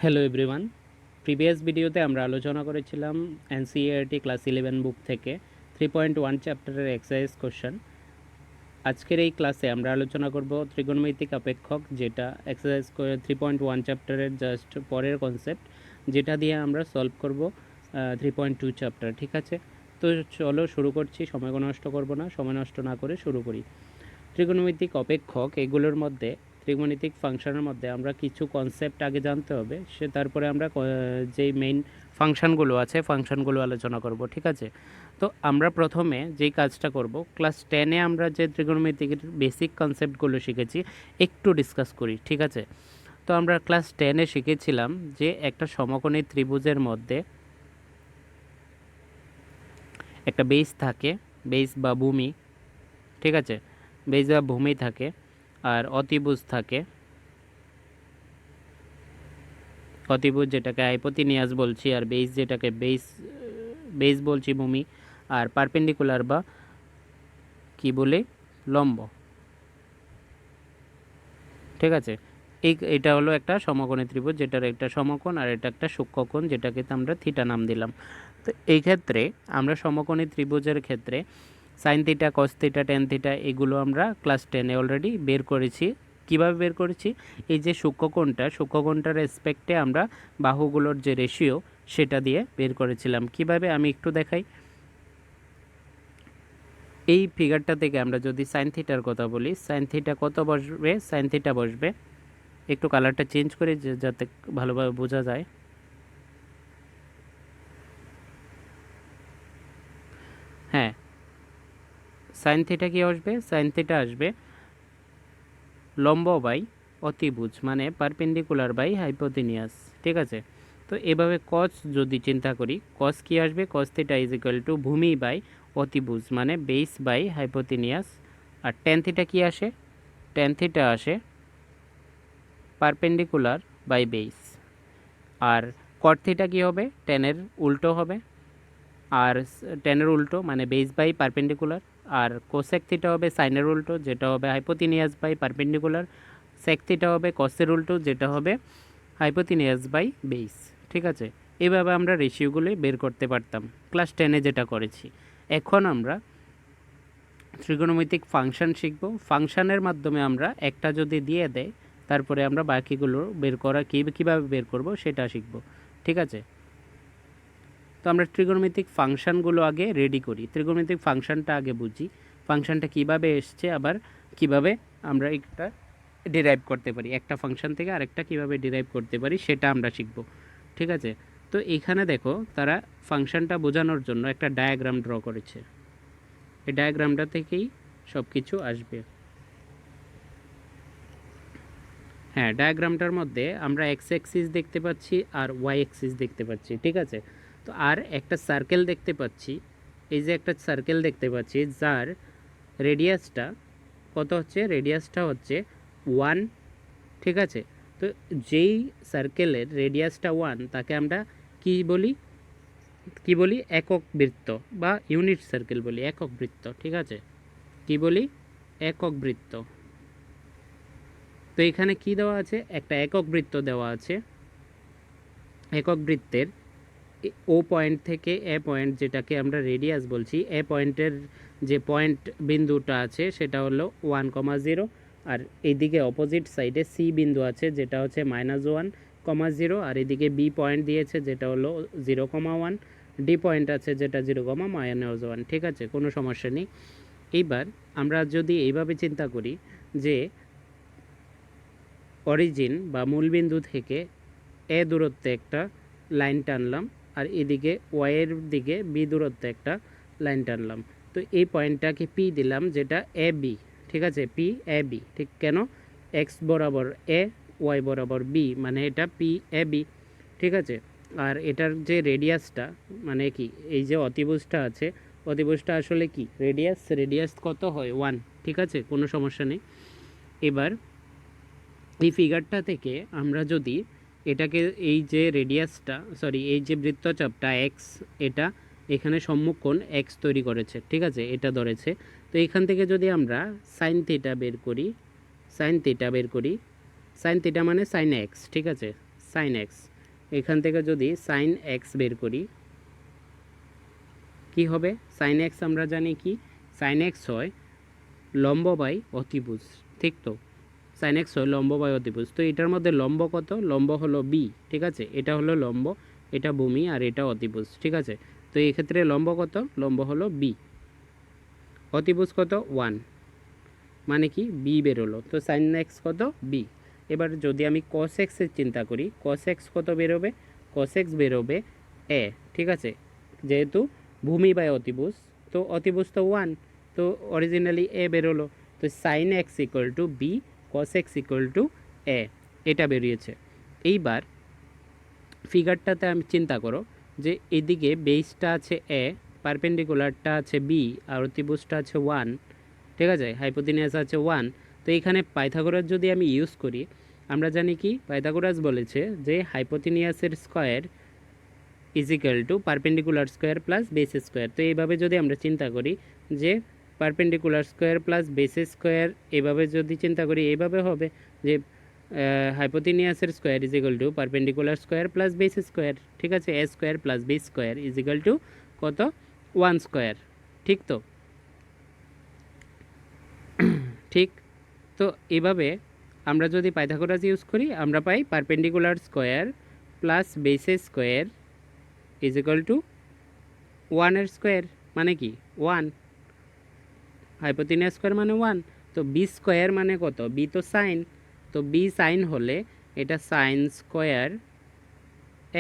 Hello everyone, previous ভিডিওতে আমরা আলোচনা করেছিলাম এনসিইআরটি ক্লাস 11 বুক থেকে 3.1 চ্যাপ্টারের এক্সারসাইজ কোশ্চেন। আজকের এই ক্লাসে আমরা আলোচনা করব ত্রিকোণমিতিক অপেক্ষক, যেটা এক্সারসাইজ 3.1 চ্যাপ্টারের জাস্ট পরের কনসেপ্ট, যেটা দিয়ে আমরা সলভ করব 3.2 চ্যাপ্টার। ঠিক আছে, তো চলো শুরু করছি। সময় নষ্ট করব না, সময় নষ্ট না করে শুরু করি। ত্রিকোণমিতিক অপেক্ষক এগুলোর মধ্যে, ত্রিকোণমিতিক ফাংশনের মধ্যে আমরা কিছু কনসেপ্ট আগে জানতে হবে, তারপরে আমরা যেই মেইন ফাংশনগুলো আছে ফাংশনগুলো আলোচনা করব। ঠিক আছে, তো আমরা প্রথমে যেই কাজটা করব, ক্লাস 10-এ আমরা যে ত্রিকোণমিতিকের বেসিক কনসেপ্টগুলো শিখেছি একটু ডিসকাস করি। ঠিক আছে, তো আমরা ক্লাস 10-এ শিখেছিলাম যে একটা সমকোণী ত্রিভুজের মধ্যে একটা বেস থাকে, বেস বা ভূমি। ঠিক আছে, বেস বা ভূমি থাকে, আর অতিভুজ থাকে। অতিভুজ যেটাকে হাইপোথিনিয়াস বলছি, আর বেস যেটাকে বেস বলছি ভূমি, আর পারপেন্ডিকুলার বা কি বলে লম্ব। ঠিক আছে, এটা হলো একটা সমকোণী ত্রিভুজ, যেটার একটা সমকোণ আর এটা একটা সূক্ষ্মকোণ, যেটাকে আমরা থিটা নাম দিলাম। তো এই ক্ষেত্রে আমরা সমকোণী ত্রিভুজের ক্ষেত্রে sine theta, cos theta, tan theta এগুলো আমরা ক্লাস 10-এ অলরেডি বের করেছি। কিভাবে বের করেছি? এই যে সূক্ষ্মকোণটার রেসপেক্টে আমরা বাহুগুলোর যে রেশিও সেটা দিয়ে বের করেছিলাম। কিভাবে আমি একটু দেখাই। এই ফিগারটা থেকে আমরা যদি সাইন থিটার কথা বলি, সাইন থিটা কত বসবে? সাইন থিটা বসবে, একটু কালারটা চেঞ্জ করে যাতে ভালোভাবে বোঝা যায়। হ্যাঁ, সাইন থিটা কি আসবে? সাইন থিটা আসবে লম্ব বাই অতিভুজ, মানে পারপেন্ডিকুলার বাই হাইপোথিনিয়াস। ঠিক আছে, তো এভাবে কস যদি চিন্তা করি, কস কি আসবে? Cos theta is equal to ভূমি বাই অতিভুজ, মানে বেস বাই হাইপোথিনিয়াস। আর টেন থিটা কি আসে? টেন থিটা আসে পারপেন্ডিকুলার বাই বেস। আর কট থিটা কী হবে? টেনের উল্টো হবে, আর টেনের উল্টো মানে বেস বাই পারপেন্ডিকুলার। আর কোসেক থিটা হবে সাইনের উল্টো, যেটা হবে hypotenuse by perpendicular. Sec theta হবে কসের উল্টো, যেটা হবে হাইপোথিনিয়াস বাই বেস। ঠিক আছে, এভাবে আমরা রেশিওগুলি বের করতে পারতাম ক্লাস 10-এ যেটা করেছি। এখন আমরা ত্রিকোণমিতিক ফাংশন শিখব। ফাংশনের মাধ্যমে আমরা একটা যদি দিয়ে দেয়, তারপরে আমরা বাকিগুলো বের করা কীভাবে বের করব সেটা শিখব। ঠিক আছে, তো আমরা ত্রিকোণমিতিক ফাংশনগুলো আগে রেডি করি। ত্রিকোণমিতিক ফাংশনটা আগে বুঝি, ফাংশনটা কিভাবে এসছে, আবার কিভাবে আমরা একটা ডিরাইভ করতে পারি, একটা ফাংশন থেকে আরেকটা কিভাবে ডিরাইভ করতে পারি সেটা আমরা শিখব। ঠিক আছে, তো এখানে দেখো তারা ফাংশনটা বোঝানোর জন্য একটা ডায়াগ্রাম ড্র করেছে। এই ডায়াগ্রামটা থেকেই সব কিছু আসবে। হ্যাঁ, ডায়াগ্রামটার মধ্যে আমরা এক্স অ্যাক্সিস দেখতে পাচ্ছি আর ওয়াই অ্যাক্সিস দেখতে পাচ্ছি। ঠিক আছে, তো আর একটা সার্কেল দেখতে পাচ্ছি। এই যে একটা সার্কেল দেখতে পাচ্ছি, যার রেডিয়াসটা কত হচ্ছে? রেডিয়াসটা হচ্ছে 1। ঠিক আছে, তো যেই সার্কেলের রেডিয়াসটা 1 তাকে আমরা কি বলি? একক বৃত্ত বা ইউনিট সার্কেল বলি, একক বৃত্ত। ঠিক আছে, কি বলি? একক বৃত্ত। তো এখানে কি দেওয়া আছে? একটা একক বৃত্ত দেওয়া আছে। একক বৃত্তের ও পয়েন্ট থেকে এ পয়েন্ট, যেটাকে আমরা রেডিয়াস বলছি, এ পয়েন্টের যে পয়েন্ট বিন্দুটা আছে সেটা হলো 1,0, আর এইদিকে অপোজিট সাইডে সি বিন্দু আছে যেটা হচ্ছে -1,0, আর এদিকে বি পয়েন্ট দিয়েছে যেটা হলো 0,1, ডি পয়েন্ট আছে যেটা 0,-1। ঠিক আছে, কোনো সমস্যা নেই। এইবার আমরা যদি এইভাবে চিন্তা করি যে অরিজিন বা মূলবিন্দু থেকে এ দূরত্বে একটা লাইন টানলাম, আর এদিকে ওয়াইয়ের দিকে বি দূরত্বে একটা লাইন টানলাম, তো এই পয়েন্টটাকে পি দিলাম, যেটা এ বি। ঠিক আছে, পি এ বি। ঠিক কেন? এক্স বরাবর এ, ওয়াই বরাবর বি, মানে এটা পি এ বি। ঠিক আছে, আর এটার যে রেডিয়াসটা, মানে কি, এই যে অতিভুজটা আছে, অতিভুজটা আসলে কি রেডিয়াস কত হয়? 1। ঠিক আছে, কোনো সমস্যা নেই। এবার এই ফিগারটা থেকে আমরা যদি এটাকে, এই যে রেডিয়াসটা, এই যে বৃত্তচাপটা এক্স, এটা এখানে সম্মুখকোণ এক্স তৈরি করেছে। ঠিক আছে, এটা ধরেছে। তো এখান থেকে যদি আমরা সাইন থিটা বের করি, সাইন থিটা মানে সাইন এক্স। ঠিক আছে, সাইন এক্স, এখান থেকে যদি সাইন এক্স বের করি কি হবে? সাইন এক্স আমরা জানি কি, সাইন এক্স হয় লম্ব বাই অতিভুজ, ঠিক তো? সাইন এক্স হয় লম্ব বাই অতিভুজ। তো এটার মধ্যে লম্ব কত? লম্ব হলো বি, ঠিক আছে? এটা হলো লম্ব, এটা ভূমি, আর এটা অতিভুজ, ঠিক আছে? তো এই ক্ষেত্রে লম্ব কত? লম্ব হলো বি। অতিভুজ কত? 1, মানে কি বি বেরোলো। তো সাইন এক্স কত? বি। এবার যদি আমি কস এক্সের চিন্তা করি, কস এক্স কত বেরোবে? কস এক্স বেরোবে এ, ঠিক আছে? যেহেতু ভূমি বাই অতিভুজ, তো অতিভুজ তো 1, তো অরিজিনালি এ বেরোলো। তো sine x equal to B, cos x equal to A, এটা বেরিয়েছে। এইবার ফিগারটাতে আমি চিন্তা করো যে এদিকে বেসটা আছে এ, পারপেন্ডিকুলারটা আছে বি, আর অতিভুজটা আছে 1, ঠিক আছে? হাইপোথিনিয়াস আছে 1। তো এখানে পাইথাগোরাস যদি আমি ইউজ করি, আমরা জানি কি পাইথাগোরাস বলেছে যে হাইপোথিনিয়াসের square is equal to perpendicular square plus base square. তো এইভাবে যদি আমরা চিন্তা করি যে perpendicular square plus base square, এভাবে যদি চিন্তা করি এইভাবে হবে যে হাইপোথিনিয়াসের square is equal to perpendicular square plus base square, ঠিক আছে? A square plus B square is equal to কত? 1 স্কোয়ার, ঠিক তো? ঠিক। তো এভাবে আমরা যদি পাইথাগোরাস ইউজ করি, আমরা পাই perpendicular square plus base square is equal to 1 এর স্কোয়ার, মানে কি 1, হাইপোথিনিয়াস স্কোয়ার মানে 1। তো বি স্কোয়ার মানে কত? বি তো সাইন, তো বি সাইন হলে এটা সাইন স্কোয়ার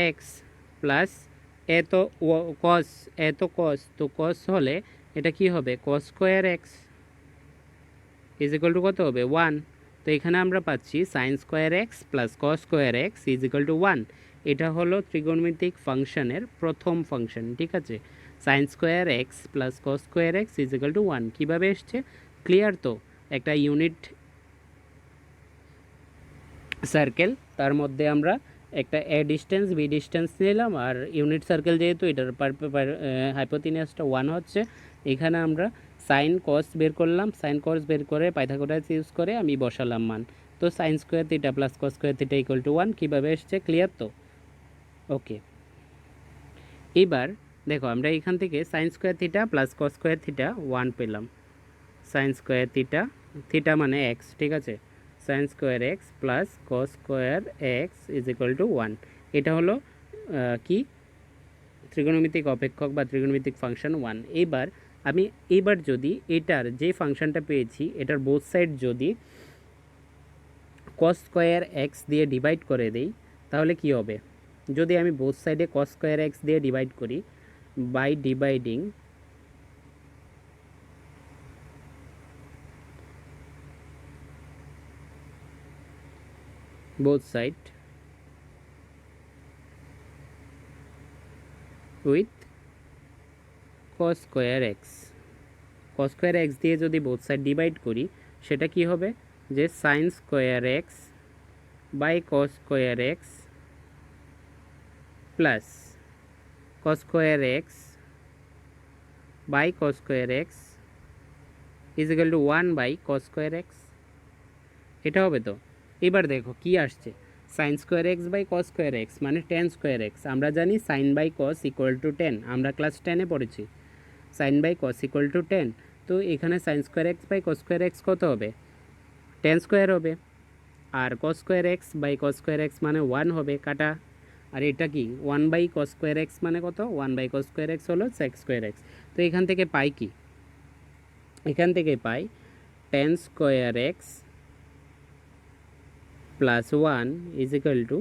এক্স প্লাস এ তো কস, এ তো কস, তো কস হলে এটা কি হবে? কস square x is equal to কত হবে? 1। তো এখানে আমরা পাচ্ছি sign square x plus cos square x is equal to 1। এটা হলো ত্রিকোণমিতিক ফাংশনের প্রথম ফাংশন, ঠিক আছে? Sign square x plus cos square x is equal to 1 কীভাবে এসছে? ক্লিয়ার তো? একটা ইউনিট সার্কেল, তার মধ্যে আমরা একটা এ ডিস্টেন্স বি ডিস্টেন্স নিলাম, আর ইউনিট সার্কেল যেহেতু এটার হাইপোথিনিয়াসটা 1 হচ্ছে, এখানে আমরা সাইন কস বের করলাম, সাইন কস বের করে পাইথাগোরাস ইউজ করে আমি বসালাম মান। তো sine square theta plus cos square theta equal to 1 কীভাবে এসছে? ক্লিয়ার তো? ওকে। এবার দেখো আমরা এখান থেকে sine square theta plus cos square theta 1 পেলাম। সাইন স্কোয়ার থিটা, থিটা মানে এক্স, ঠিক আছে? Sign square x plus cos square x is equal to 1। এটা হলো কি ত্রিকোণমিতিক অপেক্ষক বা ত্রিকোণমিতিক ফাংশন 1। এইবার যদি এটার যে ফাংশনটা পেয়েছি এটার বোথ সাইড যদি কস স্কোয়ার এক্স দিয়ে ডিভাইড করে দেই, তাহলে কি হবে? যদি আমি বোথ সাইডে কস স্কোয়ার এক্স দিয়ে ডিভাইড করি, by dividing both side with cos square x, cos square x দিয়ে যদি both side ডিভাইড করি, সেটা কি হবে? যে sin square x by cos square x plus cos square x by cos square x is equal to 1 by cos square x, এটা হবে তো? এবার দেখো কি আসছে, sine square x by cos square x মানে টেন স্কোয়ার এক্স। আমরা জানি sine by cos equal to 10, আমরা ক্লাস 10-এ পড়েছি sine by cos equal to 10। তো এখানে sine square x by cos square x কত হবে? 10 স্কোয়ার হবে। আর cos square x by cos square x মানে 1 হবে, কাটা। আর এটা কি 1 বাই কস স্কোয়ার এক্স মানে কত? 1 বাই কস স্কোয়ার এক্স হলো সেক্স স্কোয়ার এক্স। তো এখান থেকে পাই কি? এখান থেকে পাই 10 square x plus 1 is equal two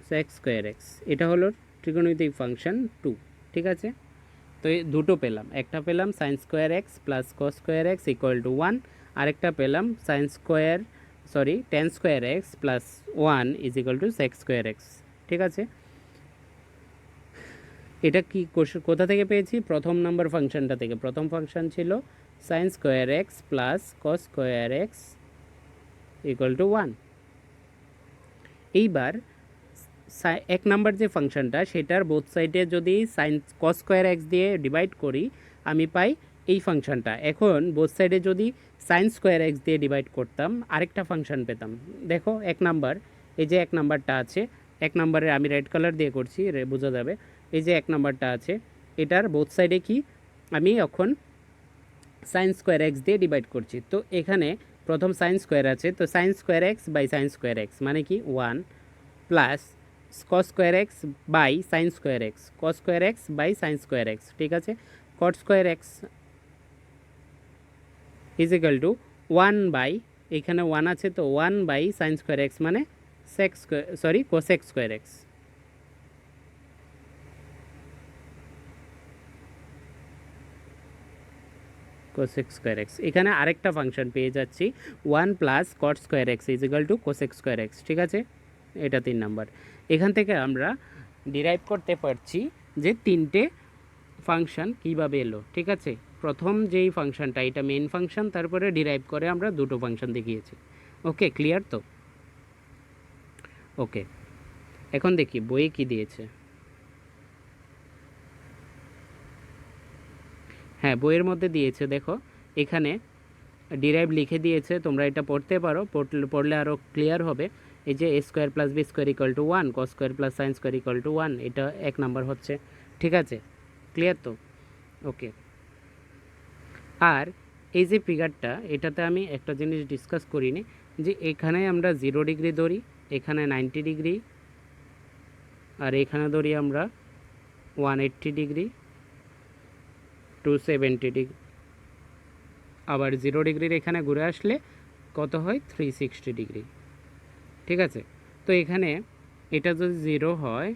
sex square x. এটা হলো ত্রিকোণমিতিক ফাংশন 2, ঠিক আছে? তো এই দুটো পেলাম, একটা পেলাম sign square x plus cos square x equal to 1, আরেকটা পেলাম sine square ten square x plus 1 is equal two sex square x, ঠিক আছে? এটা কি কোথা থেকে পেয়েছি? প্রথম নাম্বার ফাংশনটা থেকে। প্রথম ফাংশন ছিল sign square x plus cos square x equal to 1। এইবার এক নাম্বার যে ফাংশনটা, সেটার বোথ সাইডে যদি সাইন কস স্কোয়ার এক্স দিয়ে ডিভাইড করি, আমি পাই এই ফাংশনটা। এখন বোথ সাইডে যদি সাইন স্কোয়ার এক্স দিয়ে ডিভাইড করতাম, আরেকটা ফাংশন পেতাম। দেখো এক নাম্বার, এই যে এক নাম্বারটা আছে এক নম্বরে আমি রেড কালার দিয়ে করছি, বোঝা যাবে। এই যে এক নম্বরটা আছে, এটার বোথ সাইডে কি আমি এখন সাইন স্কোয়ার এক্স দিয়ে ডিভাইড করছি। তো এখানে প্রথম সাইন স্কোয়ার আছে, তো sine square x by sine square x মানে কি 1 plus cos square x by sine square x, cos square x by sine square x, ঠিক আছে। Cot square x is equal to 1 by, এখানে 1 আছে তো 1 by sine square x মানে sec square, sorry cosec square x. Cosec square x, এখানে আরেকটা function পেয়ে যাচ্ছি 1 plus cot square x is equal two cosec square x, ঠিক আছে। এটা 3 নাম্বার। এখান থেকে আমরা ডিরাইভ করতে পারছি যে তিনটে ফাংশন কিভাবে এলো, ঠিক আছে। প্রথম যেই ফাংশনটা এটা মেইন ফাংশন, তারপরে ডিরাইভ করে আমরা দুটো ফাংশন দেখিয়েছি। ওকে, ক্লিয়ার তো? ওকে, এখন দেখি বইয়ে কি দিয়েছে। হ্যাঁ, বইয়ের মধ্যে দিয়েছে, দেখো এখানে ডিরাইভ লিখে দিয়েছে, তোমরা এটা পড়তে পারো, পড়লে আরও ক্লিয়ার হবে। এই যে A square plus B square equal to 1, cos square plus sine square equal to 1, এটা এক নাম্বার হচ্ছে, ঠিক আছে। ক্লিয়ার তো? ওকে। আর এই যে ফিগারটা, এটাতে আমি একটা জিনিস ডিসকাস করিনি, যে এখানে আমরা 0 ডিগ্রি ধরি, এখানে 90 ডিগ্রি, আর এখানে ধরি আমরা 180 ডিগ্রি, 270 ডিগ্রি, আবার 0 ডিগ্রির এখানে ঘুরে আসলে কত হয় 360 ডিগ্রি, ঠিক আছে। তো এখানে এটা যদি 0 হয়,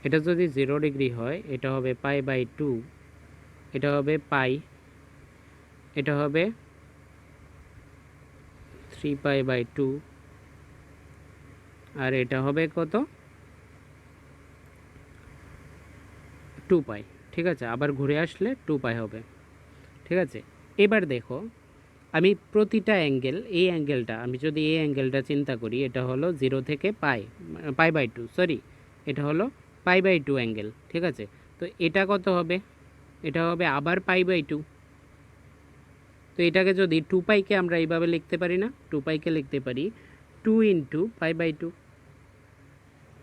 এটা যদি 0 ডিগ্রি হয়, এটা হবে পাই বাই 2, এটা হবে পাই, এটা হবে 3 পাই বাই 2, আর এটা হবে কত 2 পাই, ঠিক আছে। আবার ঘুরে আসলে 2 পাই হবে, ঠিক আছে। এবার দেখো আমি প্রতিটা অ্যাঙ্গেল, এই অ্যাঙ্গেলটা আমি যদি এই অ্যাঙ্গেলটা চিন্তা করি, এটা হলো 0 থেকে পাই, পাই বাই 2, সরি এটা হলো পাই বাই 2 অ্যাঙ্গেল, ঠিক আছে। তো এটা কত হবে, এটা হবে আবার পাই বাই 2। তো এটাকে যদি 2 পাইকে আমরা এইভাবে লিখতে পারি না, 2 পাইকে লিখতে পারি 2 ইন্টু পাই বাই 2,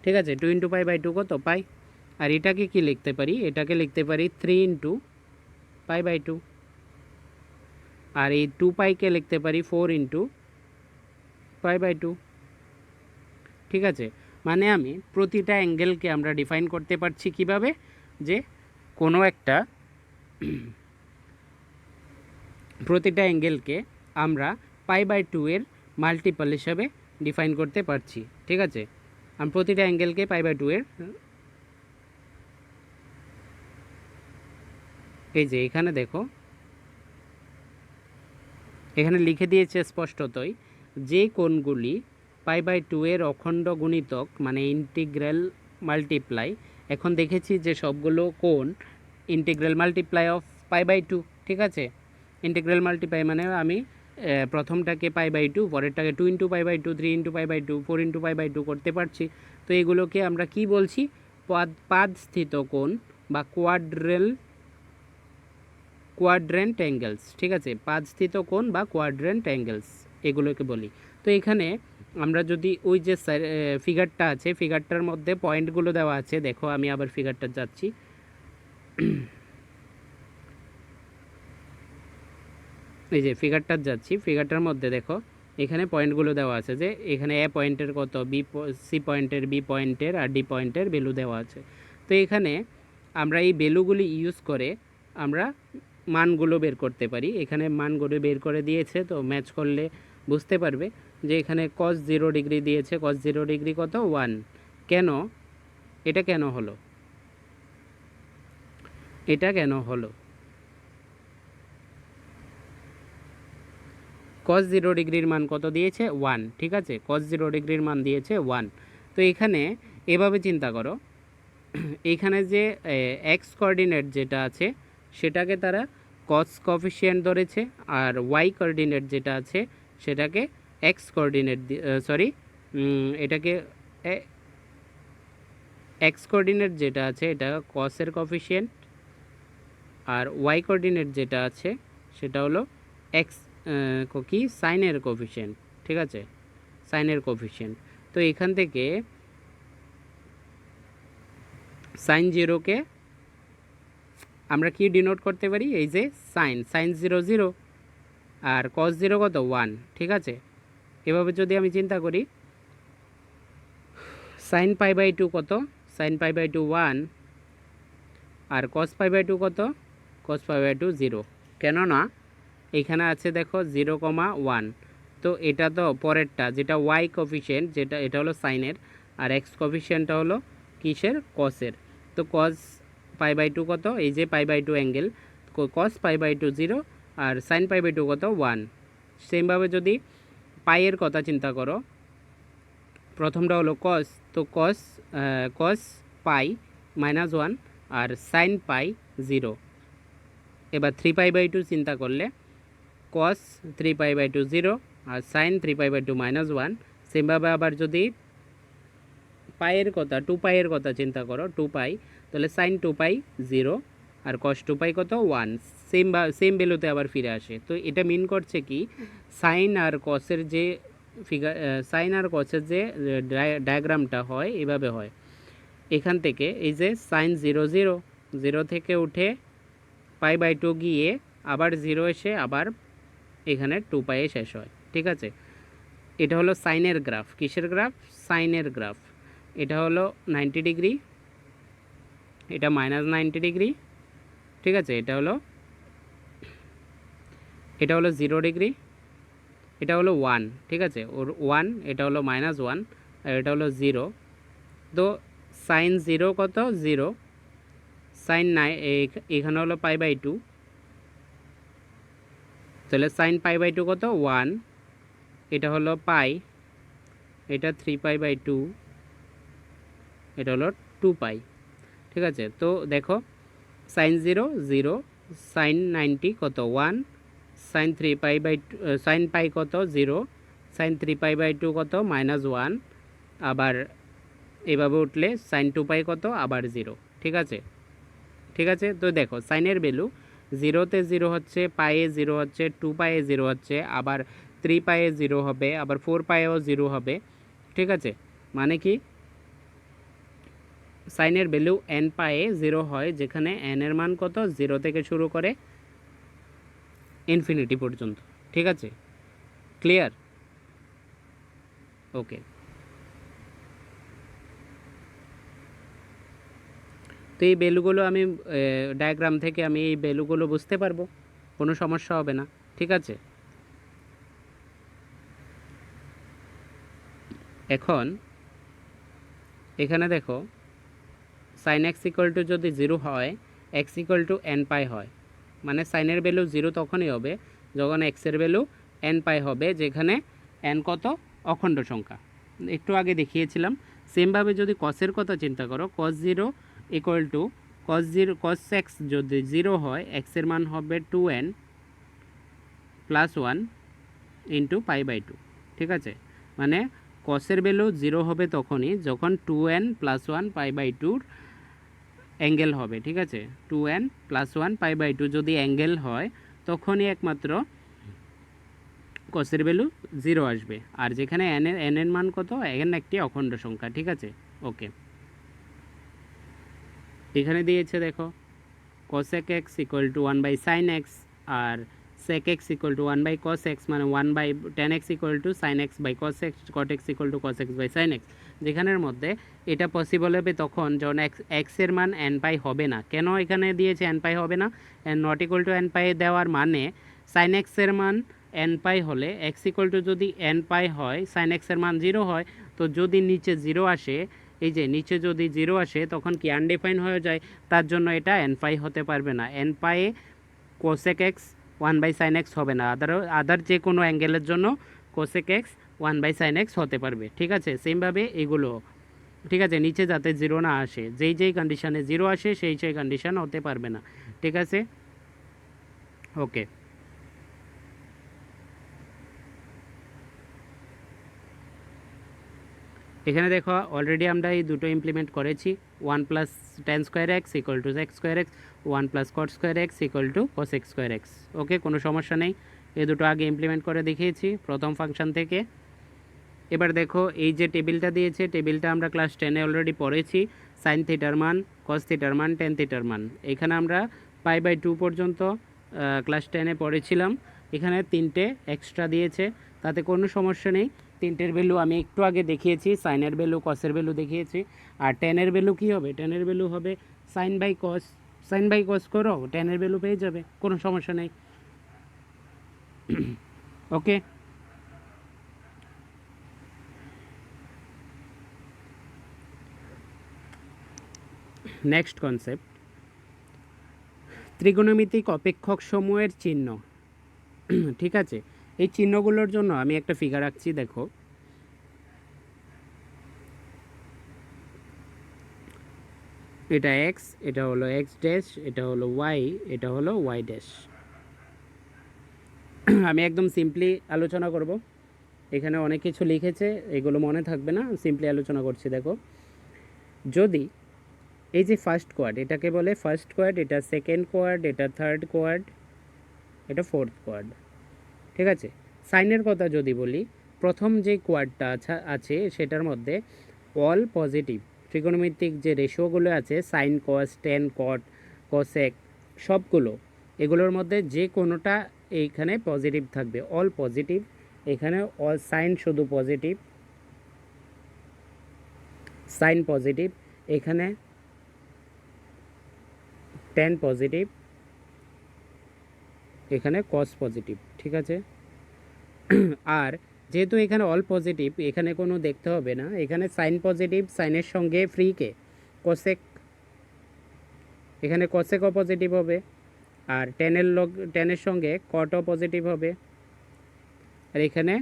ঠিক আছে। 2 ইন্টু পাই বাই 2 কত পাই। আর এটাকে কি লিখতে পারি, এটাকে লিখতে পারি 3 ইন্টু পাই বাই 2, আর এই 2 পাইকে লিখতে পারি 4 ইন্টু পাই বাই 2, ঠিক আছে। মানে আমি প্রতিটা অ্যাঙ্গেলকে আমরা ডিফাইন করতে পারছি কিভাবে, যে কোনো একটা প্রতিটা অ্যাঙ্গেলকে আমরা পাই বাই 2 এর মাল্টিপল হিসাবে ডিফাইন করতে পারছি, ঠিক আছে। আমি প্রতিটা অ্যাঙ্গেলকে পাই বাই 2 এর, এই যে এখানে দেখো এখানে লিখে দিয়েছে স্পষ্টতই, যে কোণগুলি পাই বাই 2 এর অখণ্ড গুণিতক মানে ইন্টিগ্রাল মাল্টিপ্লাই, এখন দেখেছি যে সবগুলো কোণ integral multiple of pi by 2, ঠিক আছে। ইন্টিগ্রাল মাল্টিপ্লাই মানে আমি প্রথমটাকে পাই বাই 2, পরেরটাকে 2 into pi by 2, 3 into pi by 2, 4 into pi by 2 করতে পারছি। তো এগুলোকে আমরা কি বলছি, পাদস্থিত কোণ বা কোয়াড্রেন্ট অ্যাঙ্গেলস, ঠিক আছে। পাদস্থিত কোণ বা কোয়াড্রেন্ট অ্যাঙ্গেলস এগুলোকে বলি। তো এখানে আমরা যদি ওই যে ফিগারটা আছে, ফিগারটার মধ্যে পয়েন্টগুলো দেওয়া আছে, দেখো আমি আবার ফিগারটা যাচ্ছি, এই যে ফিগারটার যাচ্ছি, ফিগারটার মধ্যে দেখো এখানে পয়েন্টগুলো দেওয়া আছে, যে এখানে এ পয়েন্টের কত, সি পয়েন্টের, বি পয়েন্টের, আর ডি পয়েন্টের ভ্যালু দেওয়া আছে। তো এখানে আমরা এই ভ্যালুগুলি ইউজ করে আমরা মানগুলো বের করতে পারি। এখানে মানগুলো বের করে দিয়েছে, তো ম্যাচ করলে বুঝতে পারবে যে এখানে cos 0 ডিগ্রি দিয়েছে, cos 0 ডিগ্রি কত 1, কেন এটা কেন হলো, এটা কেন হলো, cos 0 ডিগ্রির মান কত দিয়েছে 1, ঠিক আছে। cos 0 ডিগ্রির মান দিয়েছে 1। তো এখানে এভাবে চিন্তা করো, এইখানে যে এক্স কোঅর্ডিনেট যেটা আছে সেটাকে তারা cos কোফিশিয়েন্ট ধরেছে, আর ওয়াই কোঅর্ডিনেট যেটা আছে সেটাকে এক্স কোঅর্ডিনেট, সরি এটাকে এক্স কোঅর্ডিনেট যেটা আছে এটা কসের কোফিশিয়েন্ট, আর ওয়াই কোঅর্ডিনেট যেটা আছে সেটা হলো এক্স কি সাইনের কোফিশিয়েন্ট, ঠিক আছে, সাইনের কোফিশিয়েন্ট। তো এখান থেকে সাইন জিরোকে আমরা কি ডিনোট করতে পারি, এই যে সাইন জিরো জিরো, আর কস জিরো কত 1, ঠিক আছে। এভাবে যদি আমি চিন্তা করি, সাইন পাই বাই টু কত, সাইন পাই বাই টু 1, আর কস পাই বাই টু কত, কস পাই বাই টু 0। কেননা এখানে আছে দেখো 0,1, তো এটা তো পরেরটা যেটা ওয়াই কোফিশিয়েন্ট, যেটা এটা হলো সাইনের, আর এক্স কোফিশিয়েন্টটা হলো কিসের, কসের। তো কস পাই বাই টু কত, এই যে pi by two angle, cos pi by two 0, আর সাইন পাই বাই টু কত 1। সেমভাবে যদি পাইয়ের কথা চিন্তা করো, প্রথমটা হলো কস, তো কস পাই -1 আর সাইন পাই 0। এবার 3π/2 চিন্তা করলে কস 3π/2 0 আর সাইন 3π/2 -1। সেমভাবে আবার যদি পাইয়ের কথা 2π এর কথা চিন্তা করো, 2π, তাহলে সাইন 2π 0 আর কস 2π কত 1। সেম ভ্যালুতে আবার ফিরে আসে। তো এটা মিন করছে কি, সাইন আর কসের যে সাইন আর কসের যে ডায়াগ্রামটা হয় এভাবে হয়। এখান থেকে এই যে সাইন 0 0, 0 থেকে উঠে π/2 গিয়ে আবার 0 এসে আবার এখানে 2π এ শেষ হয়, ঠিক আছে। এটা হলো সাইনের গ্রাফ, কিসের গ্রাফ, সাইনের গ্রাফ। এটা হলো 90 ডিগ্রি, এটা -90 ডিগ্রি, ঠিক আছে। এটা হলো 0 ডিগ্রি, এটা হলো 1, ঠিক আছে, ওর 1, এটা হলো -1 আর এটা হলো 0। তো সাইন 0 কত 0, সাইন এখানে হলো π/2, তাহলে সাইন π/2 কত 1, এটা হলো পাই, এটা 3π/2, এটা হলো 2π, ঠিক আছে। তো দেখো সাইন 0 0, সাইন 90 কত 1, সাইন 3π/2, সাইন পাই কত 0, সাইন 3π/2 কত -1, আবার এভাবে উঠলে সাইন 2π কত আবার 0, ঠিক আছে, ঠিক আছে। তো দেখো সাইনের ভ্যালু 0-তে 0 হচ্ছে, পায়ে 0 হচ্ছে, 2π এ 0 হচ্ছে, আবার 3π এ 0 হবে, আবার 4π এও 0 হবে, ঠিক আছে। মানে কি সাইনের ভ্যালু n পায়ে 0 হয়, যেখানে n এর মান কত 0 থেকে শুরু করে ইনফিনিটি পর্যন্ত, ঠিক আছে, ক্লিয়ার, ওকে। তো এই ভ্যালুগুলো আমি ডায়াগ্রাম থেকে আমি এই ভ্যালুগুলো বুঝতে পারবো, কোনো সমস্যা হবে না, ঠিক আছে। এখন এখানে দেখো সাইন এক্স ইকুয়াল টু যদি 0 হয়, এক্স ইকুয়াল টু nπ হয়, মানে সাইনের ভ্যালু 0 তখনই হবে যখন এক্সের ভ্যালু nπ হবে, যেখানে n কত অখণ্ড সংখ্যা, একটু আগে দেখিয়েছিলাম। সেমভাবে যদি কসের কথা চিন্তা করো, cos 0 equal to cos x যদি 0 হয়, এক্সের মান হবে 2n + 1 ইন্টু π/2, ঠিক আছে। মানে কসের ভ্যালু 0 হবে তখনই যখন 2n + 1 π/2 অ্যাঙ্গেল হবে, ঠিক আছে। 2n + 1 π/2 যদি অ্যাঙ্গেল হয় তখনই একমাত্র কসের ভ্যালু 0 আসবে, আর যেখানে n এর মান কত, n একটি অখণ্ড সংখ্যা, ঠিক আছে, ওকে। এখানে দিয়েছে দেখো cosec x = 1/sin x, আর sec x = 1/cos x, মানে 1/tan x = sin x / cos x, cot x = cos x / sin x। যেখানের মধ্যে এটা পসিবল হবে তখন যখন x এর মান nπ হবে না। কেন এখানে দিয়েছে nπ হবে না, নট ইকুয়াল টু nπ দেওয়ার মানে sin x এর মান nπ হলে x = যদি nπ হয়, sin x এর মান 0 হয়, তো যদি নিচে 0 আসে, এই যে নিচে যদি 0 আসে তখন কি আনডিফাইন হয়ে যায়, তার জন্য এটা nπ হতে পারবে না। nπ এ cosec x 1/sin x হবে না, আদার যে কোনো অ্যাঙ্গেলের জন্য cosec x 1/sin x হতে পারবে, ঠিক আছে। সেমভাবে এগুলো, ঠিক আছে, নিচে যাতে 0 না আসে, যেই কন্ডিশনে 0 আসে সেই কন্ডিশন হতে পারবে না, ঠিক আছে, ওকে। এখানে দেখো অলরেডি আমরা এই দুটো ইমপ্লিমেন্ট করেছি, 1 + tan² x = sec² x, 1 + cot² x = cos x²x, ওকে, কোনো সমস্যা নেই। এই দুটো আগে ইমপ্লিমেন্ট করে দেখিয়েছি প্রথম ফাংশন থেকে। এবার দেখো এই যে টেবিলটা দিয়েছে, টেবিলটা আমরা ক্লাস 10-এ অলরেডি পড়েছি। সাইন থিটার মান, কস থিটার মান, টেন থিটার মান, এখানে আমরা পাই/2 পর্যন্ত ক্লাস 10-এ পড়েছিলাম। এখানে 3টে এক্সট্রা দিয়েছে, তাতে কোনো সমস্যা নেই। 3টের ভ্যালু আমি একটু আগে দেখিয়েছি, সাইনের ভ্যালু, কসের ভ্যালু দেখিয়েছি। আর টেনের ভ্যালু কী হবে? টেনের ভ্যালু হবে sine by cos. Sine by cos করো, টেনের ভ্যালু পেয়ে যাবে, কোনো সমস্যা নেই। ওকে, নেক্সট কনসেপ্ট, ত্রিকোণমিতিক অপেক্ষক সমূহের চিহ্ন। ঠিক আছে, এই চিহ্নগুলোর জন্য আমি একটা ফিগার আঁকছি, দেখো। এটা এক্স, এটা হলো এক্স ড্যাশ, এটা হলো ওয়াই, এটা হলো ওয়াই ড্যাশ। আমি একদম সিম্পলি আলোচনা করব, এখানে অনেক কিছু লিখেছে, এগুলো মনে থাকবে না, সিম্পলি আলোচনা করছি। দেখো, যদি এই যে ফার্স্ট কোয়াড, এটাকে বলে ফার্স্ট কোয়াড, এটা সেকেন্ড কোয়াড, এটা থার্ড কোয়াড, এটা ফোর্থ কোয়াড। ঠিক আছে, সাইনের কথা যদি বলি, প্রথম যে কোয়াডটা আছে সেটার মধ্যে অল পজিটিভ ত্রিকোণমিতিক যে রেশিওগুলো আছে, সাইন, কস, টেন, কট, কসেক, সবগুলো, এগুলোর মধ্যে যে কোনোটা এইখানে পজিটিভ থাকবে, অল পজিটিভ। এখানে অল সাইন শুধু পজিটিভ, সাইন পজিটিভ, এখানে টেন পজিটিভ, এখানে কস পজিটিভ। ঠিক আছে, আর যেহেতু এখানে অল পজিটিভ, এখানে কোনো দেখতে হবে না, এখানে সাইন পজিটিভ, সাইনের সঙ্গে ফ্রিকে কোসেক, এখানে কোসেকও পজিটিভ হবে, আর টেনের সঙ্গে কটও পজিটিভ হবে, আর এখানে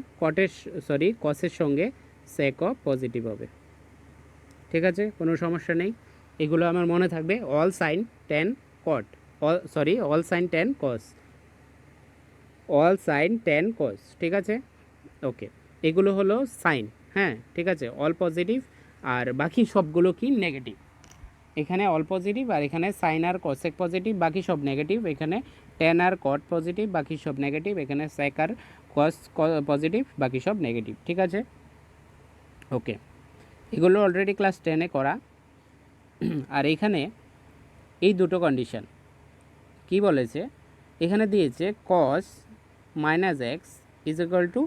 কসের সঙ্গে সেকও পজিটিভ হবে। ঠিক আছে, কোনো সমস্যা নেই, এগুলো আমার মনে থাকবে। All sine tan cot, all sine tan cos, all sine tan cos. ঠিক আছে, ওকে, এগুলো হলো সাইন। হ্যাঁ, ঠিক আছে, অল পজিটিভ, আর বাকি সবগুলো কি নেগেটিভ। এখানে অল পজিটিভ, আর এখানে সাইন আর কসেক পজিটিভ, বাকি সব নেগেটিভ। এখানে টেন আর কট পজিটিভ, বাকি সব নেগেটিভ। এখানে সেক আর কস পজিটিভ, বাকি সব নেগেটিভ। ঠিক আছে, ওকে, এগুলো অলরেডি ক্লাস 10-এ করা। আর এখানে এই দুটো কন্ডিশন কি বলেছে, এখানে দিয়েছে cos minus x is equal to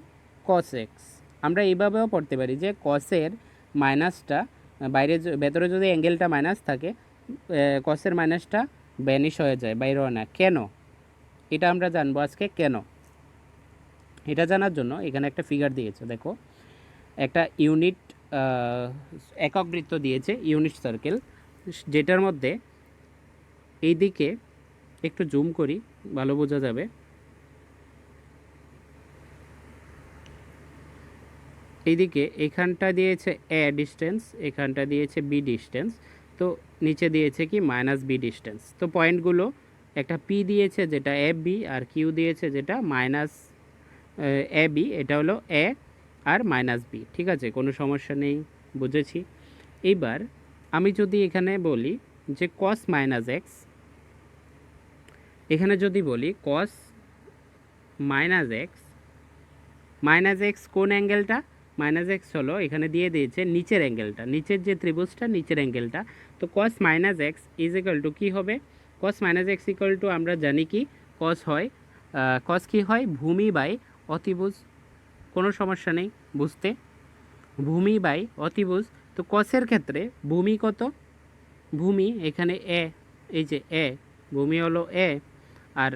cos x. আমরা এইভাবেও পড়তে পারি যে কসের মাইনাসটা ভেতরে যদি অ্যাঙ্গেলটা মাইনাস থাকে, কসের মাইনাসটা ভ্যানিশ হয়ে যায়, বাইরে হয় না। কেন? এটা আমরা জানবো আজকে কেন। এটা জানার জন্য এখানে একটা ফিগার দিয়েছে, দেখো, একটা ইউনিট একক বৃত্ত দিয়েছে, ইউনিট সার্কেল, যেটার মধ্যে এই দিকে একটু জুম করি, ভালো বোঝা যাবে। এইদিকে এখানটা দিয়েছে এ ডিস্টেন্স, এখানটা দিয়েছে বি ডিস্টেন্স, তো নিচে দিয়েছে কি মাইনাস বি ডিস্টেন্স। তো পয়েন্টগুলো একটা পি দিয়েছে যেটা এ বি, আর কিউ দিয়েছে যেটা মাইনাস এ বি, এটা হলো এ আর মাইনাস বি। ঠিক আছে, কোনো সমস্যা নেই, বুঝেছি। এইবার আমি যদি এখানে বলি যে কস মাইনাস এক্স, এখানে যদি বলি কস মাইনাস এক্স কোন অ্যাঙ্গেলটা? মাইনাস এক্স হলো এখানে দিয়ে দিয়েছে নিচের অ্যাঙ্গেলটা, নিচের যে ত্রিভুজটা, নিচের অ্যাঙ্গেলটা। তো cos minus x is equal to কী হবে? Cos minus x equal to আমরা জানি কি কস কী হয়? ভূমি বাই অতিভুজ। কোনো সমস্যা নেই বুঝতে, ভূমি বাই অতিভুজ। তো কসের ক্ষেত্রে ভূমি কত? ভূমি এখানে এ, এই যে এ, ভূমি হলো এ, আর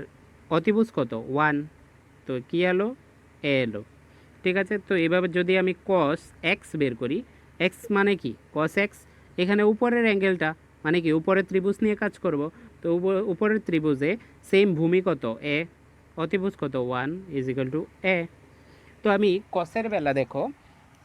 অতিভুজ কত? 1। তো কী এলো? এ এলো। ঠিক আছে, তো এভাবে যদি আমি কস এক্স বের করি, এক্স মানে কি? কস এক্স, এখানে উপরের অ্যাঙ্গেলটা মানে কি উপরের ত্রিভুজ নিয়ে কাজ করব। তো উপরের ত্রিভুজে সেম ভূমি কত? এ, অতিভুজ কত? 1 ইজ ইকুয়াল টু এ। তো আমি কসের বেলা দেখো,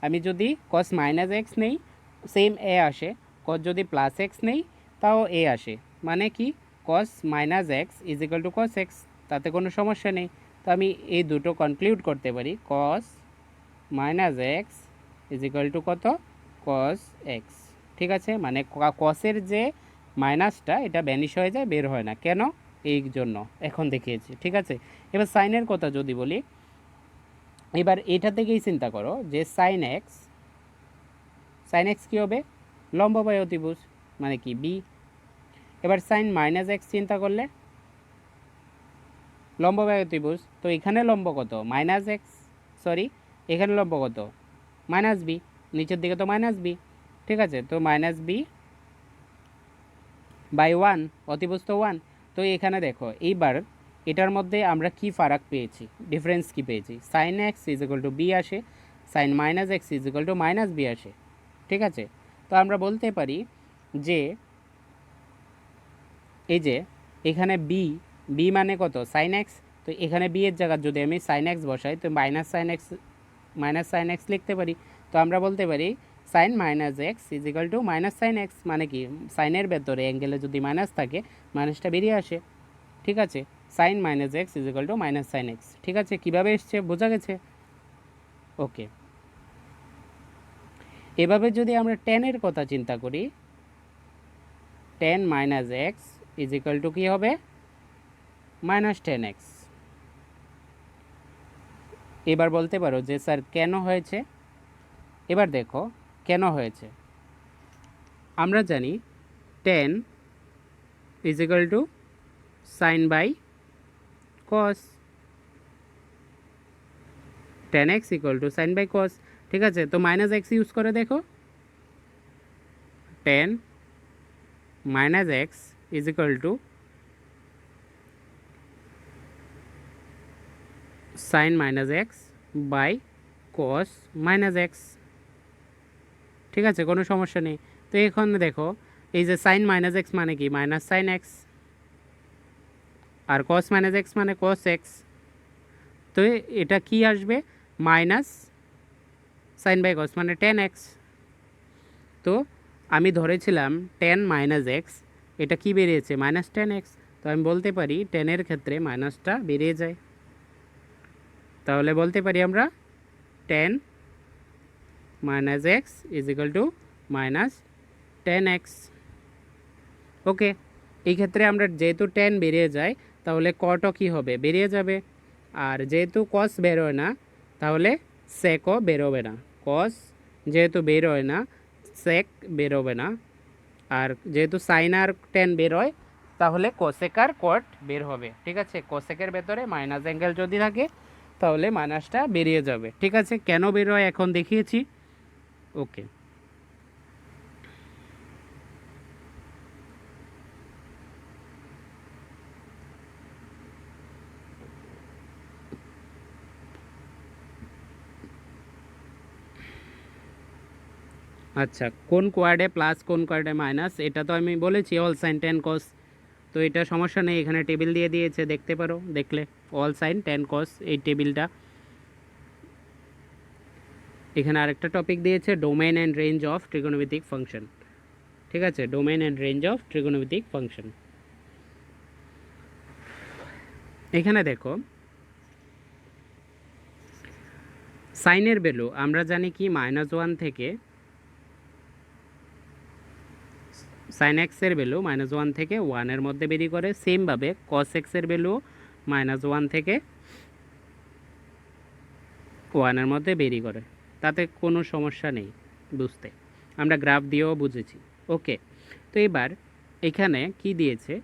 আমি যদি কস মাইনাস এক্স নেই সেম এ আসে, কস যদি প্লাস এক্স নেই তাও এ আসে। মানে কি cos minus x is equal to cos x, তাতে কোনো সমস্যা নেই। তো আমি এই দুটো কনক্লুড করতে পারি, কস minus x is equal to কত? Cos x. ঠিক আছে, মানে কসের যে মাইনাসটা এটা ভ্যানিশ হয়ে যায়, বের হয় না। কেন? এই জন্য এখন দেখিয়েছি, ঠিক আছে। এবার সাইনের কথা যদি বলি, এবার এটা থেকেই চিন্তা করো যে সাইন এক্স কী হবে, লম্ব বাই অতিভুজ, মানে কি বি। এবার সাইন মাইনাস এক্স চিন্তা করলে লম্ব বাই অতিভুজ, তো এখানে লম্ব কত, মাইনাস এক্স, সরি এখানে লম্ব কত, মাইনাস বি, নিচের দিকে তো মাইনাস বি, ঠিক আছে। তো মাইনাস বি বাই ওয়ান, অতিভুজ তো ওয়ান। তো এখানে দেখো এইবার এটার মধ্যে আমরা কি ফারাক পেয়েছি, ডিফারেন্স কি পেয়েছি, sine x is equal to B আসে, sine minus x is equal to minus B আসে, ঠিক আছে। তো আমরা বলতে পারি যে এই যে এখানে বি মানে কত, সাইন এক্স, তো এখানে বি এর জায়গায় যদি আমি সাইন এক্স বসাই তো মাইনাস সাইন এক্স লিখতে পারি। তো আমরা বলতে পারি sine minus x is equal to minus sine x, মানে কি সাইনের ভেতরে অ্যাঙ্গেলে যদি মাইনাস থাকে মাইনাসটা বেরিয়ে আসে, ঠিক আছে। Sine minus x is equal to minus sine x, ঠিক আছে। কীভাবে এসছে বোঝা গেছে, ওকে। এভাবে যদি আমরা টেনের কথা চিন্তা করি, tan minus x is equal to কী হবে, মাইনাস টেন এক্স। এবার বলতে পারো যে স্যার কেন হয়েছে, এবার দেখো কেন হয়েছে। আমরা জানি tan is equal to sine by cos, tan x equal to sine by cos, ঠিক আছে। তো মাইনাস এক্স ইউজ করে দেখো, tan minus x is equal to sine minus x by cos minus x, ঠিক আছে, কোনো সমস্যা নেই। তো এখন দেখো এই যে সাইন মাইনাস এক্স মানে কি, মাইনাস সাইন এক্স, আর কস মাইনাস এক্স মানে কস এক্স। তো এটা কি আসবে, মাইনাস সাইন বাই কস মানে টেন এক্স। তো আমি ধরেছিলাম টেন মাইনাস এক্স, এটা কি বেরিয়েছে, মাইনাস টেন এক্স। তো আমি বলতে পারি টেনের ক্ষেত্রে মাইনাসটা বেরিয়ে যায়, তাহলে বলতে পারি আমরা tan minus x is equal to minus tan x, okay. এই ক্ষেত্রে আমরা যেহেতু টেন বেরিয়ে যায় তাহলে কটও কী হবে, বেরিয়ে যাবে। আর যেহেতু কস বেরোয় না তাহলে সেকও বেরোবে না, কস যেহেতু বেরোয় না সেক বেরোবে না। আর যেহেতু সাইন আর টেন বেরোয় তাহলে কোসেক আর কট বের হবে, ঠিক আছে। কোসেকের ভেতরে মাইনাস অ্যাঙ্গেল যদি থাকে তাহলে মাইনাসটা বেরিয়ে যাবে, ঠিক আছে। কেন বেরোয় এখন দেখিয়েছি, ওকে। আচ্ছা, কোন কোয়ার্ডে প্লাস কোন কোয়ার্ডে মাইনাস, এটা তো আমি বলেছি অল সাইন টেন কস। তো এটা সমস্যা নেই, এখানে টেবিল দিয়ে দিয়েছে, দেখতে পারো, দেখলে অল সাইন টেন কস এই টেবিলটা। এখানে আরেকটা টপিক দিয়েছে domain and range of trigonometric function, ঠিক আছে, domain and range of trigonometric function. এখানে দেখো সাইনের ভ্যালু আমরা জানি কি মাইনাস ওয়ান থেকে, সাইন এক্সের ভ্যালু মাইনাস ওয়ান থেকে ওয়ানের মধ্যে বেরি করে, সেমভাবে কস এক্সের ভ্যালু মাইনাস ওয়ান থেকে ওয়ানের মধ্যে বেরি করে, তাতে কোনো সমস্যা নেই বুঝতে, আমরা গ্রাফ দিয়েও বুঝেছি, ওকে। তো এবার এখানে কি দিয়েছে,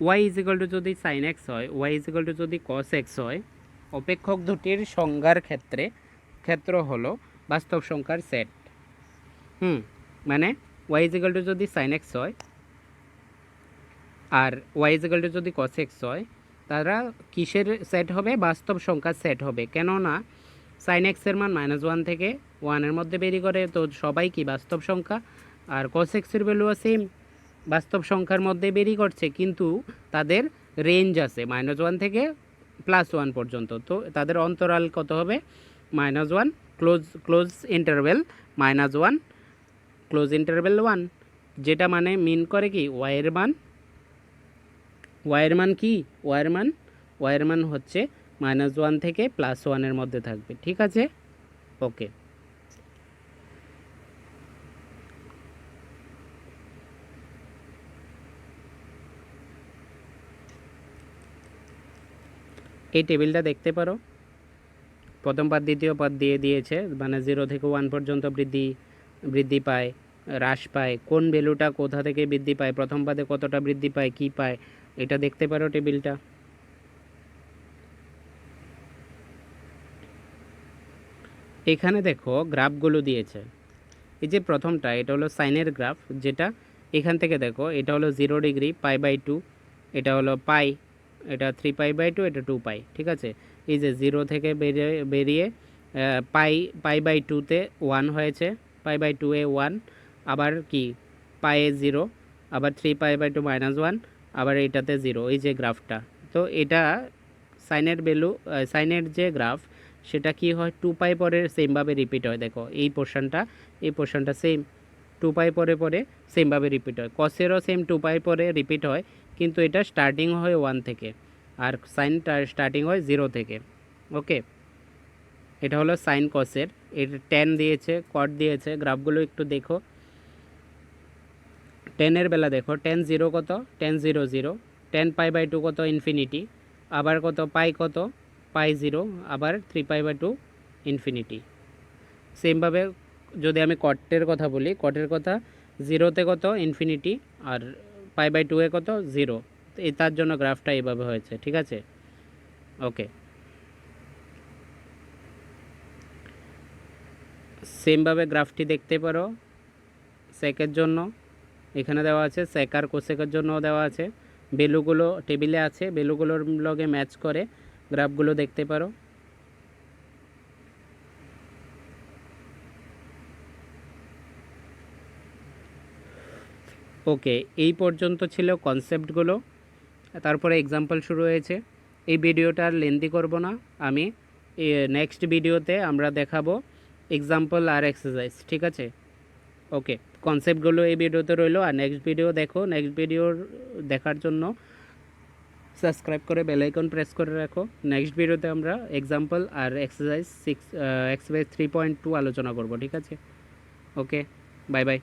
ওয়াই ইজ ইকাল টু যদি সাইন এক্স হয়, ওয়াই ইজ ইকাল টু যদি কস এক্স হয়, অপেক্ষক দুটির সংজ্ঞার ক্ষেত্র হলো বাস্তব সংখ্যার সেট। মানে ওয়াই ইজ ইকাল টু যদি সাইন এক্স হয় আর ওয়াই ইজ ইকাল টু যদি কস এক্স হয়, তারা কিসের সেট হবে, বাস্তব সংখ্যার সেট হবে। কেননা সাইন এক্সের মান মাইনাস ওয়ান থেকে ওয়ানের মধ্যে বেরি করে, তো সবাই কি বাস্তব সংখ্যা। আর কস এক্সের ভ্যালুও সেম বাস্তব সংখ্যার মধ্যে বেরি করছে, কিন্তু তাদের রেঞ্জ আছে মাইনাস ওয়ান থেকে প্লাস ওয়ান পর্যন্ত। তো তাদের অন্তরাল কত হবে, minus one close interval minus one close interval one, যেটা মানে মিন করে কি ওয়াইয়ের মান কি, ওয়াইয়ের মান হচ্ছে মাইনাস ওয়ান থেকে প্লাস ওয়ানের মধ্যে থাকবে, ঠিক আছে, ওকে। এই টেবিলটা দেখতে পারো, প্রথম পাদ দ্বিতীয় পাদ দিয়ে দিয়েছে, মানে 0 থেকে 1 পর্যন্ত বৃদ্ধি পায়, হ্রাস পায়, কোন ভ্যালুটা কোথা থেকে বৃদ্ধি পায়, প্রথম পাদে কতটা বৃদ্ধি পায়, কি পায়, এটা দেখতে পারো টেবিলটা। এখানে দেখো গ্রাফগুলো দিয়েছে। এই যে প্রথমটা এটা হলো সাইনের গ্রাফ, যেটা এখান থেকে দেখো এটা হলো 0 ডিগ্রি π/2, এটা হলো পাই, এটা 3π/2, এটা 2π, ঠিক আছে। এই যে 0 থেকে বেরিয়ে পাই/2-তে 1 হয়েছে, π/2-এ 1, আবার কি পায়ে 0, আবার 3π/2 -1, আবার এটাতে 0, এই যে গ্রাফটা। তো এটা সাইনের ভ্যালু, সাইনের যে গ্রাফ সেটা কি হয় 2π পরে সেমভাবে রিপিট হয়। দেখো এই পোর্শনটা সেম 2π পরে সেমভাবে রিপিট হয়। কসেরও সেম 2π পরে রিপিট হয়, কিন্তু এটা স্টার্টিং হয় 1 থেকে, আর সাইনটা স্টার্টিং হয় 0 থেকে। ওকে, এটা হলো সাইন কসের। এর ট্যান দিয়েছে, কট দিয়েছে, গ্রাফগুলো একটু দেখো। টেনের বেলা দেখো টেন 0 কত, টেন 0 0, টেন π/2 কত ইনফিনিটি, আবার কত পাই, কত পাই 0, আবার 3π/2 ইনফিনিটি। সেমভাবে যদি আমি কটের কথা বলি, কটের কথা 0-তে কত ইনফিনিটি, আর π/2-এ কত 0, তার জন্য গ্রাফটা এইভাবে হয়েছে, ঠিক আছে। ওকে, সেমভাবে গ্রাফটি দেখতে পারো সেকের জন্য, এখানে দেওয়া আছে, সেক আর কোসেকের জন্য দেওয়া আছে, ভ্যালুগুলো টেবিলে আছে, ভ্যালুগুলোর লগে ম্যাচ করে গ্রাফগুলো দেখতে পারো। ওকে, এই পর্যন্ত ছিল কনসেপ্টগুলো, তারপরে এক্সাম্পল শুরু হয়েছে। এই ভিডিওটা আর লেন্দি করব না, আমি নেক্সট ভিডিওতে আমরা দেখাবো এক্সাম্পল আর এক্সারসাইজ, ঠিক আছে। ওকে, কনসেপ্টগুলো এই ভিডিওতে রইলো, আর নেক্সট ভিডিও দেখো। নেক্সট ভিডিও দেখার জন্য সাবস্ক্রাইব করে বেল আইকন প্রেস করে রাখো। নেক্সট ভিডিওতে আমরা এক্সাম্পল আর এক্সারসাইজ 3.2 আলোচনা করব, ঠিক আছে। ওকে, বাই বাই।